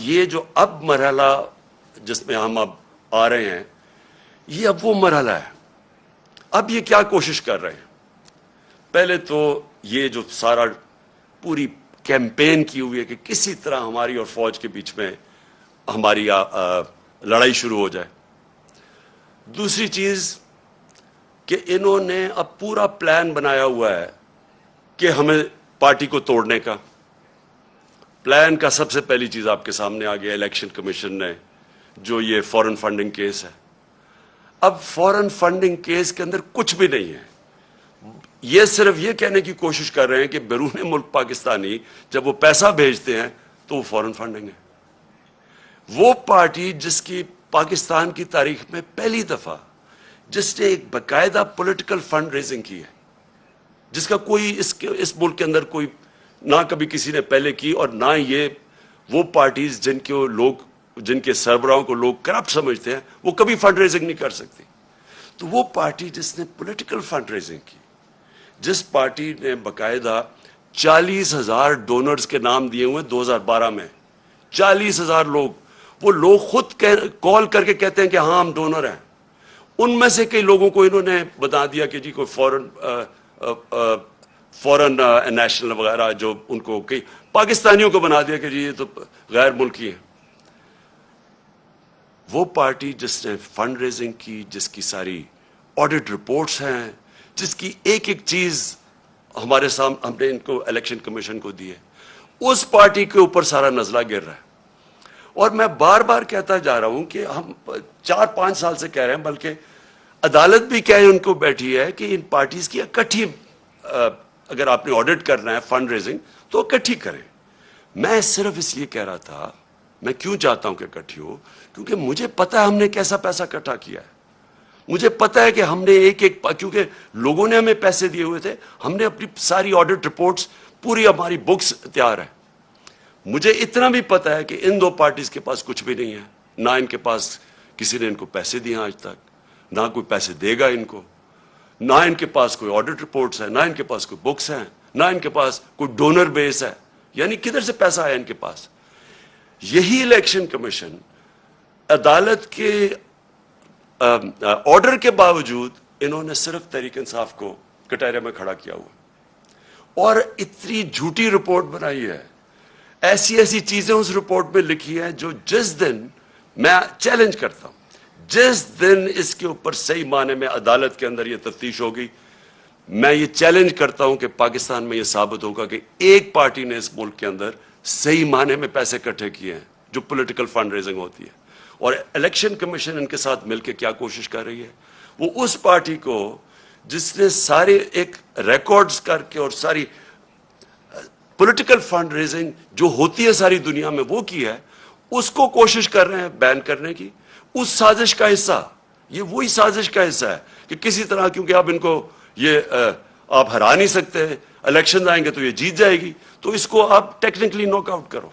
یہ جو اب مرحلہ جس میں ہم اب آ رہے ہیں، یہ اب وہ مرحلہ ہے. اب یہ کیا کوشش کر رہے ہیں؟ پہلے تو یہ جو سارا پوری کیمپین کی ہوئی ہے کہ کسی طرح ہماری اور فوج کے بیچ میں ہماری لڑائی شروع ہو جائے. دوسری چیز کہ انہوں نے اب پورا پلان بنایا ہوا ہے کہ ہمیں پارٹی کو توڑنے کا. پلان کا سب سے پہلی چیز آپ کے سامنے آ گیا الیکشن کمیشن نے جو یہ فورن فنڈنگ کیس ہے. اب فورن فنڈنگ کیس کے اندر کچھ بھی نہیں ہے. یہ صرف یہ کہنے کی کوشش کر رہے ہیں کہ بیرون ملک پاکستانی جب وہ پیسہ بھیجتے ہیں تو وہ فورن فنڈنگ ہے. وہ پارٹی جس کی پاکستان کی تاریخ میں پہلی دفعہ جس نے ایک باقاعدہ پولیٹیکل فنڈ ریزنگ کی ہے، جس کا کوئی اس ملک کے اندر کوئی نہ کبھی کسی نے پہلے کی، اور نہ یہ وہ پارٹیز جن کے سربراہوں کو لوگ کرپٹ سمجھتے ہیں وہ کبھی فنڈ ریزنگ نہیں کر سکتی. تو وہ پارٹی جس نے پولیٹیکل فنڈ ریزنگ کی، جس پارٹی نے باقاعدہ 40,000 ڈونرز کے نام دیے ہوئے 2012 میں، 40,000 لوگ، وہ لوگ خود کال کر کے کہتے ہیں کہ ہاں ہم ڈونر ہیں. ان میں سے کئی لوگوں کو انہوں نے بتا دیا کہ جی کوئی فورن نیشنل وغیرہ، جو ان کو کئی پاکستانیوں کو بنا دیا کہ جی یہ تو غیر ملکی ہیں. وہ پارٹی جس نے فنڈ ریزنگ کی، جس کی ساری آڈٹ رپورٹس ہیں، جس کی ایک ایک چیز ہمارے سامنے ہم نے ان کو الیکشن کمیشن کو دی ہے، اس پارٹی کے اوپر سارا نزلہ گر رہا ہے. اور میں بار بار کہتا جا رہا ہوں کہ ہم 4-5 سال سے کہہ رہے ہیں، بلکہ عدالت بھی کہہ ان کو بیٹھی ہے کہ ان پارٹیز کی اکٹھی اگر آپ نے آڈٹ کرنا ہے فنڈ ریزنگ تو اکٹھی کریں. میں صرف اس لیے کہہ رہا تھا، میں کیوں چاہتا ہوں کہ اکٹھی ہو، کیونکہ مجھے پتا ہے ہم نے کیسا پیسہ اکٹھا کیا ہے. مجھے پتا ہے کہ ہم نے ایک کیونکہ لوگوں نے ہمیں پیسے دیے ہوئے تھے، ہم نے اپنی ساری آڈٹ رپورٹس، پوری ہماری بکس تیار ہے. مجھے اتنا بھی پتا ہے کہ ان دو پارٹیز کے پاس کچھ بھی نہیں ہے، نہ ان کے پاس کسی نے ان کو پیسے دیے آج تک، نہ کوئی پیسے دے گا ان کو، نہ ان کے پاس کوئی آڈٹ رپورٹس ہیں، نہ ان کے پاس کوئی بکس ہیں، نہ ان کے پاس کوئی ڈونر بیس ہے. یعنی کدھر سے پیسہ آیا ان کے پاس؟ یہی الیکشن کمیشن عدالت کے آرڈر کے باوجود انہوں نے صرف تحریک انصاف کو کٹہرے میں کھڑا کیا ہوا اور اتنی جھوٹی رپورٹ بنائی ہے، ایسی ایسی چیزیں اس رپورٹ میں لکھی ہیں جو جس دن میں چیلنج کرتا ہوں، جس دن اس کے اوپر صحیح معنی میں عدالت کے اندر یہ تفتیش ہوگی، میں یہ چیلنج کرتا ہوں کہ پاکستان میں یہ ثابت ہوگا کہ ایک پارٹی نے اس ملک کے اندر صحیح معنی میں پیسے اکٹھے کیے ہیں جو پولیٹیکل فنڈ ریزنگ ہوتی ہے. اور الیکشن کمیشن ان کے ساتھ مل کے کیا کوشش کر رہی ہے، وہ اس پارٹی کو جس نے سارے ایک ریکارڈز کر کے اور ساری پولیٹیکل فنڈ ریزنگ جو ہوتی ہے ساری دنیا میں وہ کی ہے، اس کو کوشش کر رہے ہیں بین کرنے کی. اس سازش کا حصہ، یہ وہی سازش کا حصہ ہے کہ کسی طرح، کیونکہ اب ان کو یہ آپ ہرا نہیں سکتے، الیکشن آئیں گے تو یہ جیت جائے گی، تو اس کو آپ ٹیکنیکلی ناک آؤٹ کرو.